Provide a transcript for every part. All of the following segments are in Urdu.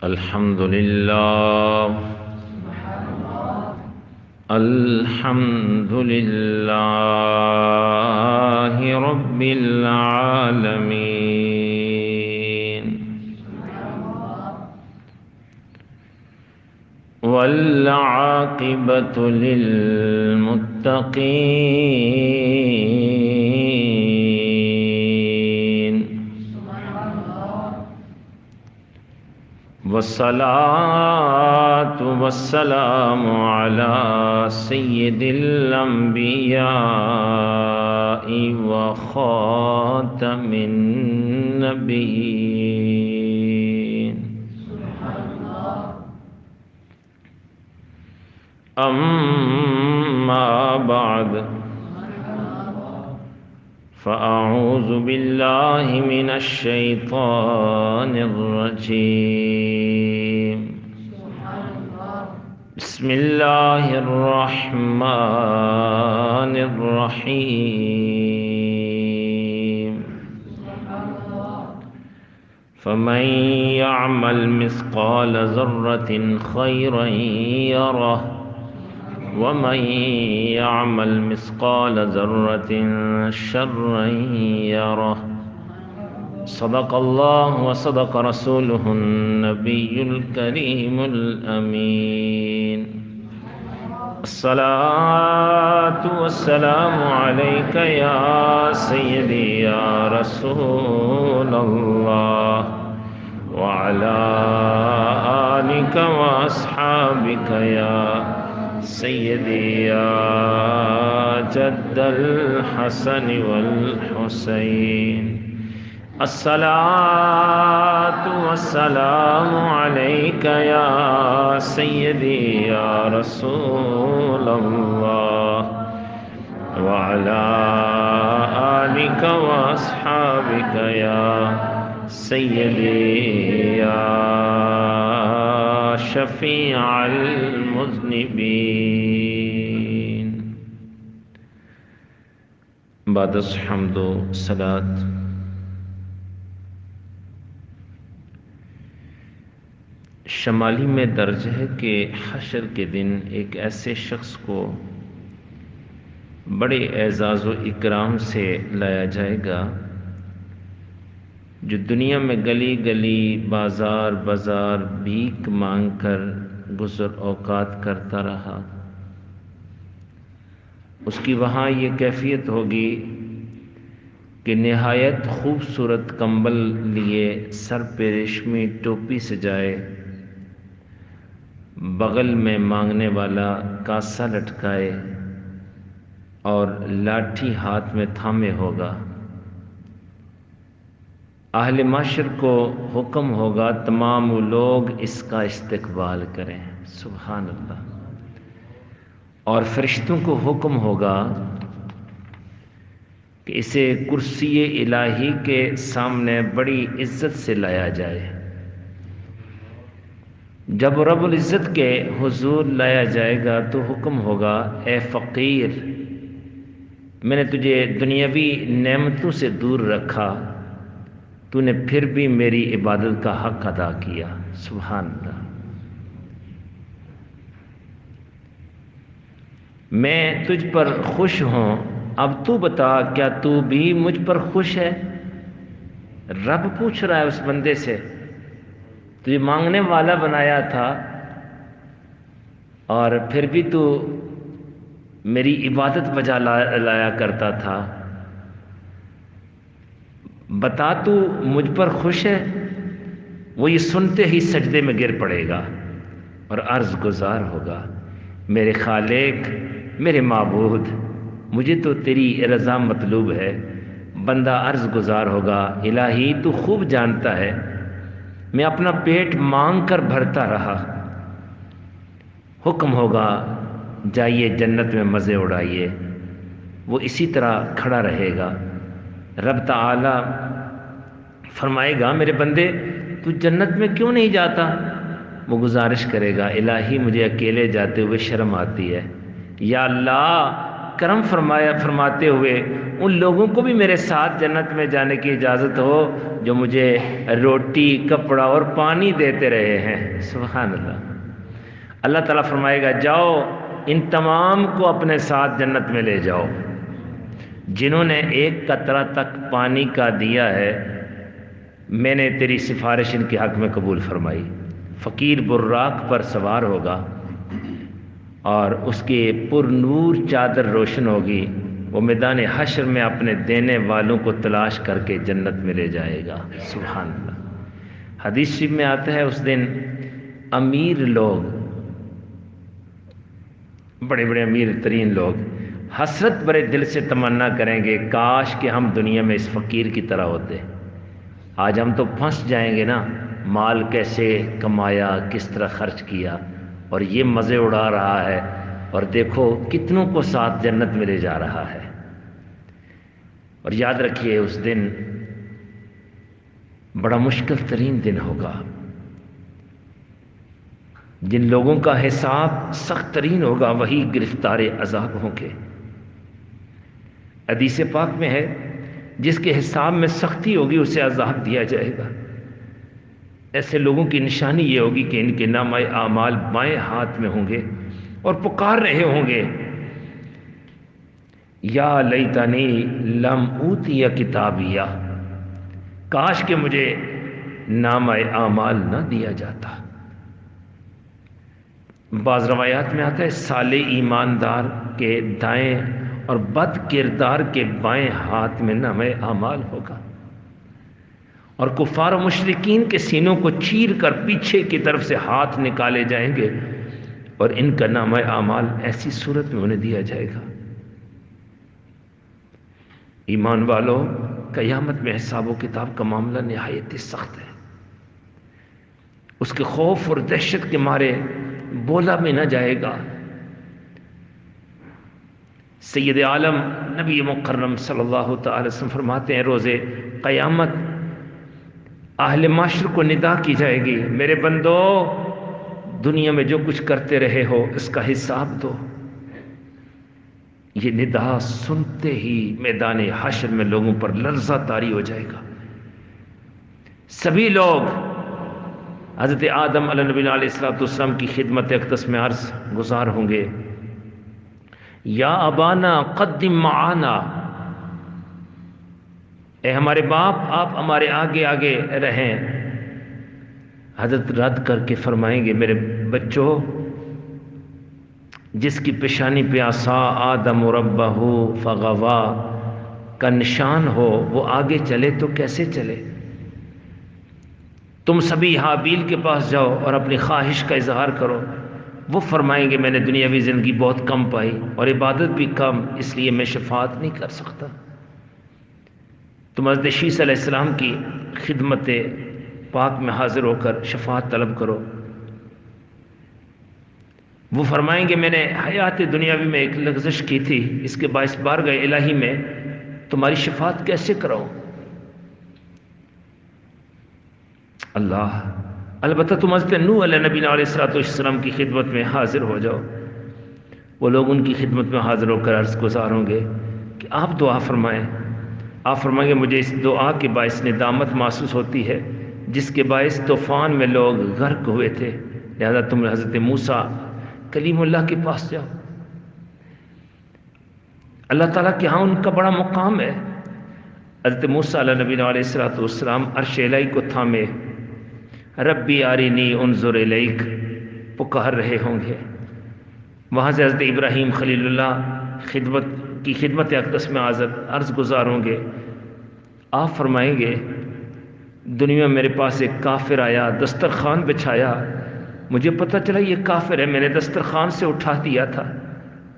الحمد لله الحمد لله رب العالمين والعاقبة للمتقين والصلاة والسلام على سيد الأنبياء وخاتم النبيين أما بعد فأعوذ بالله من الشيطان الرجيم بسم الله الرحمن الرحيم فمن يعمل مثقال ذرة خيرا يره ومن يعمل مثقال ذرة شرا يره صدق الله وصدق رسوله النبي الكريم الأمين الصلاة والسلام عليك يا سيدي يا رسول الله وعلى آلك وأصحابك يا سيدي يا جد الحسن والحسين الصلاة والسلام عليك يا سيدي يا رسول الله وعلى آلك وأصحابك يا سيدي يا شفيع المذنبين بعد الحمد والصلاة شمالی میں درج ہے کہ حشر کے دن ایک ایسے شخص کو بڑے اعزاز و اکرام سے لایا جائے گا جو دنیا میں گلی گلی بازار بازار بھیک مانگ کر گزر اوقات کرتا رہا، اس کی وہاں یہ کیفیت ہوگی کہ نہایت خوبصورت کمبل لیے، سر پہ ریشمی ٹوپی سجائے، بغل میں مانگنے والا کاسہ لٹکائے اور لاٹھی ہاتھ میں تھامے ہوگا۔ اہل معاشر کو حکم ہوگا تمام لوگ اس کا استقبال کریں، سبحان اللہ، اور فرشتوں کو حکم ہوگا کہ اسے کرسی الہی کے سامنے بڑی عزت سے لایا جائے۔ جب رب العزت کے حضور لایا جائے گا تو حکم ہوگا، اے فقیر، میں نے تجھے دنیاوی نعمتوں سے دور رکھا، تو نے پھر بھی میری عبادت کا حق ادا کیا، سبحان اللہ۔ میں تجھ پر خوش ہوں، اب تو بتا کیا تو بھی مجھ پر خوش ہے؟ رب پوچھ رہا ہے اس بندے سے، تجھے مانگنے والا بنایا تھا اور پھر بھی تو میری عبادت بجا لایا کرتا تھا، بتا تو مجھ پر خوش ہے؟ وہ یہ سنتے ہی سجدے میں گر پڑے گا اور عرض گزار ہوگا، میرے خالق، میرے معبود، مجھے تو تیری رضا مطلوب ہے۔ بندہ عرض گزار ہوگا، الہی تو خوب جانتا ہے میں اپنا پیٹ مانگ کر بھرتا رہا، حکم ہوگا جائیے جنت میں مزے اڑائیے۔ وہ اسی طرح کھڑا رہے گا، رب تعالی فرمائے گا، میرے بندے تو جنت میں کیوں نہیں جاتا؟ وہ گزارش کرے گا، الہی مجھے اکیلے جاتے ہوئے شرم آتی ہے، یا اللہ کرم فرماتے ہوئے ان لوگوں کو بھی میرے ساتھ جنت میں جانے کی اجازت ہو جو مجھے روٹی، کپڑا اور پانی دیتے رہے ہیں۔ سبحان اللہ۔ اللہ تعالیٰ فرمائے گا جاؤ ان تمام کو اپنے ساتھ جنت میں لے جاؤ، جنہوں نے ایک قطرہ تک پانی کا دیا ہے میں نے تیری سفارش ان کے حق میں قبول فرمائی۔ فقیر براق پر سوار ہوگا اور اس کی پر نور چادر روشن ہوگی، وہ میدان حشر میں اپنے دینے والوں کو تلاش کر کے جنت میں لے جائے گا۔ سبحان اللہ۔ حدیث شریف میں آتا ہے اس دن امیر لوگ، بڑے بڑے امیر ترین لوگ حسرت بھرے دل سے تمنا کریں گے کاش کہ ہم دنیا میں اس فقیر کی طرح ہوتے۔ آج ہم تو پھنس جائیں گے نا، مال کیسے کمایا، کس طرح خرچ کیا، اور یہ مزے اڑا رہا ہے، اور دیکھو کتنوں کو ساتھ جنت میں لے جا رہا ہے۔ اور یاد رکھیے اس دن بڑا مشکل ترین دن ہوگا، جن لوگوں کا حساب سخت ترین ہوگا وہی گرفتار عذاب ہوں گے۔ حدیث پاک میں ہے جس کے حساب میں سختی ہوگی اسے عذاب دیا جائے گا۔ ایسے لوگوں کی نشانی یہ ہوگی کہ ان کے نامہ اعمال بائیں ہاتھ میں ہوں گے اور پکار رہے ہوں گے یا لیتنی لم اوتی کتابیہ، کاش کہ مجھے نامہ اعمال نہ دیا جاتا۔ بعض روایات میں آتا ہے صالح ایماندار کے دائیں اور بد کردار کے بائیں ہاتھ میں نامہ اعمال ہوگا، اور کفار و مشرکین کے سینوں کو چیر کر پیچھے کی طرف سے ہاتھ نکالے جائیں گے اور ان کا نامہ اعمال ایسی صورت میں انہیں دیا جائے گا۔ ایمان والو، قیامت میں حساب و کتاب کا معاملہ نہایت ہی سخت ہے۔ اس کے خوف اور دہشت کے مارے بولا بھی نہ جائے گا۔ سید عالم نبی مکرم صلی اللہ تعالی وسلم فرماتے ہیں روز قیامت اہل معاشر کو ندا کی جائے گی، میرے بندو دنیا میں جو کچھ کرتے رہے ہو اس کا حساب دو۔ یہ ندا سنتے ہی میدان حشر میں لوگوں پر لرزہ طاری ہو جائے گا۔ سبھی لوگ حضرت آدم علیہ نبی علیہ السلام کی خدمت اقدس میں عرض گزار ہوں گے، یا ابانا قدم معانا، اے ہمارے باپ آپ ہمارے آگے آگے رہیں۔ حضرت رد کر کے فرمائیں گے میرے بچوں، جس کی پیشانی پہ عصا آدم ربہ فغوا کا نشان ہو وہ آگے چلے تو کیسے چلے؟ تم سبھی حابیل کے پاس جاؤ اور اپنی خواہش کا اظہار کرو۔ وہ فرمائیں گے میں نے دنیاوی زندگی بہت کم پائی اور عبادت بھی کم، اس لیے میں شفاعت نہیں کر سکتا۔ تم حضرت شیس علیہ السلام کی خدمت پاک میں حاضر ہو کر شفاعت طلب کرو۔ وہ فرمائیں گے میں نے حیات دنیاوی میں ایک لغزش کی تھی، اس کے باعث بارگاہ الہی میں تمہاری شفاعت کیسے کراؤں؟ اللہ، البتہ تم حضرت نوح علیہ نبی علیہ السلام کی خدمت میں حاضر ہو جاؤ۔ وہ لوگ ان کی خدمت میں حاضر ہو کر عرض گزار ہوں گے کہ آپ دعا فرمائیں۔ آپ فرمائیں گے مجھے اس دعا کے باعث ندامت محسوس ہوتی ہے جس کے باعث طوفان میں لوگ غرق ہوئے تھے، لہذا تم حضرت موسیٰ کلیم اللہ کے پاس جاؤ۔ اللہ تعالیٰ کے ہاں ان کا بڑا مقام ہے۔ حضرت موسیٰ علیہ نبی علیہ السلام عرش الہی کو تھامے ربی آرینی انظر الیک پکار رہے ہوں گے۔ وہاں سے حضرت ابراہیم خلیل اللہ خدمت اقدس میں عرض گزار ہوں گے۔ آپ فرمائیں گے دنیا میں میرے پاس ایک کافر آیا، دسترخوان بچھایا، مجھے پتہ چلا یہ کافر ہے، میں نے دسترخوان سے اٹھا دیا تھا،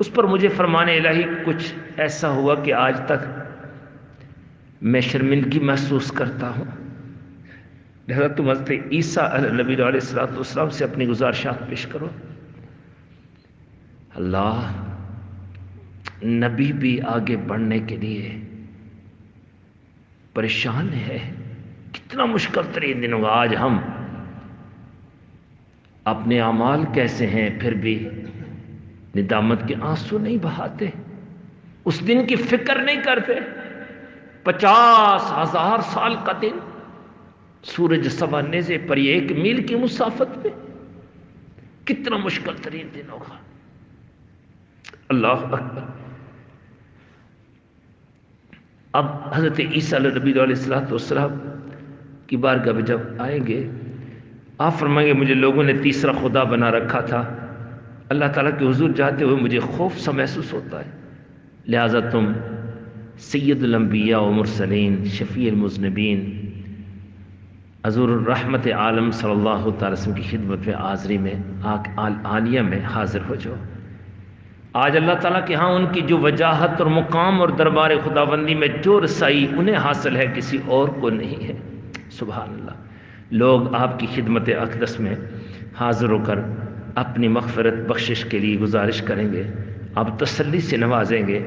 اس پر مجھے فرمان الہی کچھ ایسا ہوا کہ آج تک میں شرمندگی محسوس کرتا ہوں۔ لہذا تم حضرت عیسیٰ علیہ نبی علیہ السلام سے اپنی گزارشات پیش کرو۔ اللہ، نبی بھی آگے بڑھنے کے لیے پریشان ہے، کتنا مشکل ترین دن ہوگا۔ آج ہم اپنے اعمال کیسے ہیں پھر بھی ندامت کے آنسو نہیں بہاتے۔ اس دن کی فکر نہیں کرتے. 50,000 سال کا دن، سورج سوا نیزے پر، یہ 1 میل کی مسافت میں، کتنا مشکل ترین دن ہوگا. اللہ اکبر. اب حضرت عیسیٰ علیہ نبی علیہ السلام کی بارگاہ میں جب آئیں گے، آپ فرمائیں گے مجھے لوگوں نے تیسرا خدا بنا رکھا تھا، اللہ تعالیٰ کے حضور جاتے ہوئے مجھے خوف سا محسوس ہوتا ہے، لہٰذا تم سید الانبیاء و مرسلین، شفیع المذنبین، حضور الرحمت عالم صلی اللہ تعالی وسلم کی خدمت میں حاضری میں عالیہ میں حاضر ہو جاؤ. آج اللہ تعالیٰ کے ہاں ان کی جو وجاہت اور مقام اور دربار خداوندی میں جو رسائی انہیں حاصل ہے، کسی اور کو نہیں ہے. سبحان اللہ. لوگ آپ کی خدمت اقدس میں حاضر ہو کر اپنی مغفرت بخشش کے لیے گزارش کریں گے، آپ تسلی سے نوازیں گے،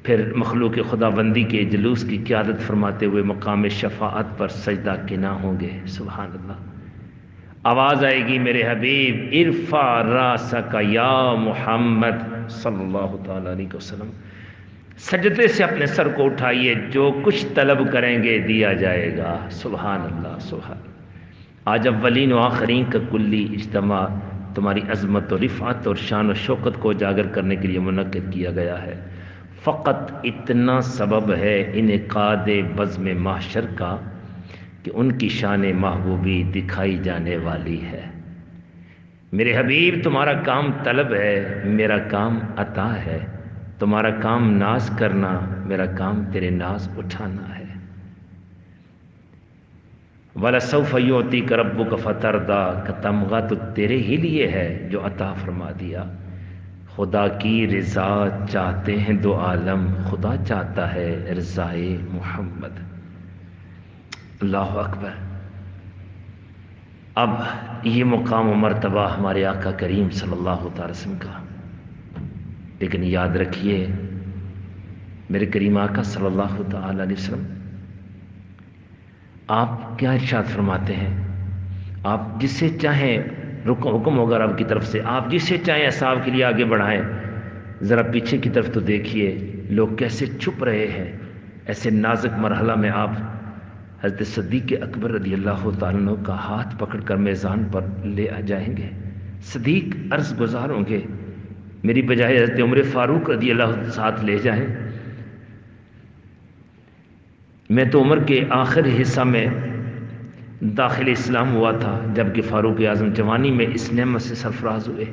پھر مخلوق خداوندی کے جلوس کی قیادت فرماتے ہوئے مقام شفاعت پر سجدہ کنا ہوں گے. سبحان اللہ. آواز آئے گی میرے حبیب ارفع راسک یا محمد صلی اللہ تعالیٰ علیہ وسلم، سجدے سے اپنے سر کو اٹھائیے، جو کچھ طلب کریں گے دیا جائے گا. سبحان اللہ سبحان اللہ. آج اولین و آخرین کا کلی اجتماع تمہاری عظمت و رفعت اور شان و شوکت کو اجاگر کرنے کے لیے منعقد کیا گیا ہے. فقط اتنا سبب ہے انعقاد بزم محشر کا کہ ان کی شان محبوبی دکھائی جانے والی ہے. میرے حبیب تمہارا کام طلب ہے، میرا کام عطا ہے. تمہارا کام ناز کرنا، میرا کام تیرے ناز اٹھانا ہے. وَلَسَوْفَ يُعْطِيكَ رَبُّكَ فَتَرْضَىٰ، کا تمغہ تو تیرے ہی لیے ہے جو عطا فرما دیا. خدا کی رضا چاہتے ہیں دو عالم، خدا چاہتا ہے رضائے محمد. اللہ اکبر. اب یہ مقام و مرتبہ ہمارے آقا کریم صلی اللہ تعالی وسلم کا، لیکن یاد رکھیے میرے کریم آقا صلی اللہ تعالی علیہ وسلم، آپ کیا ارشاد فرماتے ہیں؟ آپ جسے چاہیں حکم ہوگا رب کی طرف سے، آپ جسے چاہیں اصحاب کے لیے آگے بڑھائیں. ذرا پیچھے کی طرف تو دیکھیے لوگ کیسے چھپ رہے ہیں. ایسے نازک مرحلہ میں آپ حضرت صدیق اکبر رضی اللہ تعالیٰ عنہ کا ہاتھ پکڑ کر میزان پر لے آ جائیں گے. صدیق عرض گزار ہوں گے، میری بجائے حضرت عمر فاروق رضی اللہ عنہ ساتھ لے جائیں. میں تو عمر کے آخر حصہ میں داخل اسلام ہوا تھا، جبکہ فاروق اعظم جوانی میں اس نعمت سے سرفراز ہوئے،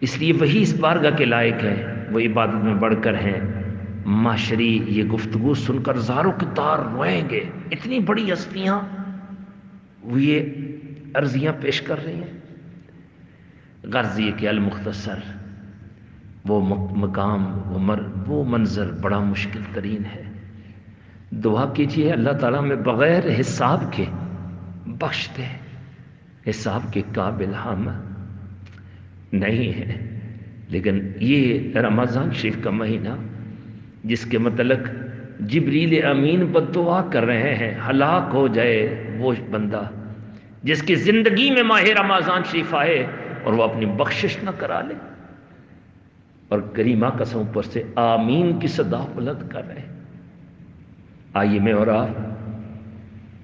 اس لیے وہی اس بارگاہ کے لائق ہیں، وہ عبادت میں بڑھ کر ہیں. معاشری یہ گفتگو سن کر زاروں کے تار روئیں گے. اتنی بڑی ہستیاں وہ یہ عرضیاں پیش کر رہی ہیں. غرض یہ کہ المختصر وہ مقام وہ منظر بڑا مشکل ترین ہے. دعا کیجیے اللہ تعالیٰ میں بغیر حساب کے بخش دے. حساب کے قابل ہم نہیں ہیں، لیکن یہ رمضان شریف کا مہینہ جس کے متعلق جبریل امین بد دعا کر رہے ہیں، ہلاک ہو جائے وہ بندہ جس کی زندگی میں ماہ رمضان شریف آئے اور وہ اپنی بخشش نہ کرا لے. اور کریمہ قسم پر سے آمین کی صدا بلند کر رہے ہیں. آئیے میں اور آپ،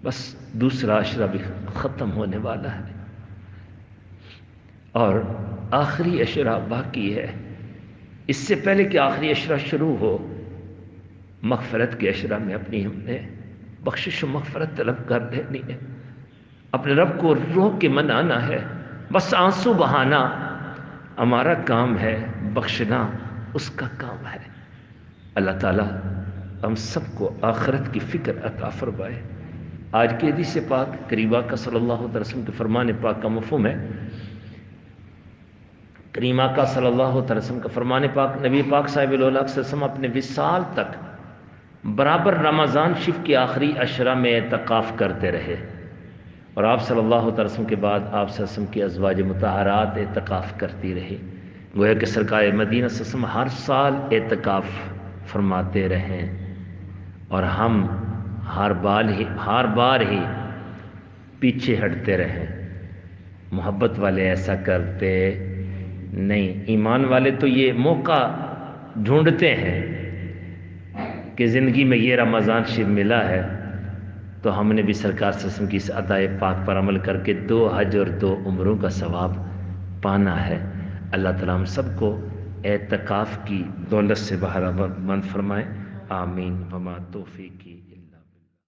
بس دوسرا عشرہ بھی ختم ہونے والا ہے اور آخری عشرہ باقی ہے. اس سے پہلے کہ آخری عشرہ شروع ہو، مغفرت کے عشرہ میں اپنی ہم نے بخشش و مغفرت طلب کر دینی ہے. اپنے رب کو رو کے منانا ہے. بس آنسو بہانا ہمارا کام ہے، بخشنا اس کا کام ہے. اللہ تعالیٰ ہم سب کو آخرت کی فکر عطا فرمائے. آج کے حدیث پاک کریمہ کا صلی اللہ علیہ وسلم کے فرمان پاک کا مفہوم ہے. کریمہ کا صلی اللہ علیہ وسلم کا فرمان پاک، نبی پاک صاحب صلی اللہ علیہ وسلم اپنے وصال تک برابر رمضان شریف کے آخری عشرہ میں اعتکاف کرتے رہے، اور آپ صلی اللہ علیہ وسلم کے بعد آپ صلی اللہ علیہ وسلم کی ازواج مطہرات اعتکاف کرتی رہی. گویا کہ سرکار مدینہ صلی اللہ علیہ وسلم ہر سال اعتکاف فرماتے رہیں، اور ہم ہر بار ہی پیچھے ہٹتے رہیں. محبت والے ایسا کرتے نہیں. ایمان والے تو یہ موقع ڈھونڈتے ہیں کہ زندگی میں یہ رمضان شریف ملا ہے تو ہم نے بھی سرکار صلی اللہ علیہ وسلم کی اس ادائے پاک پر عمل کر کے 2 حج اور 2 عمروں کا ثواب پانا ہے۔ اللہ تعالیٰ ہم سب کو اعتکاف کی دولت سے بہرہ مند فرمائے، آمین۔ وما توفیقی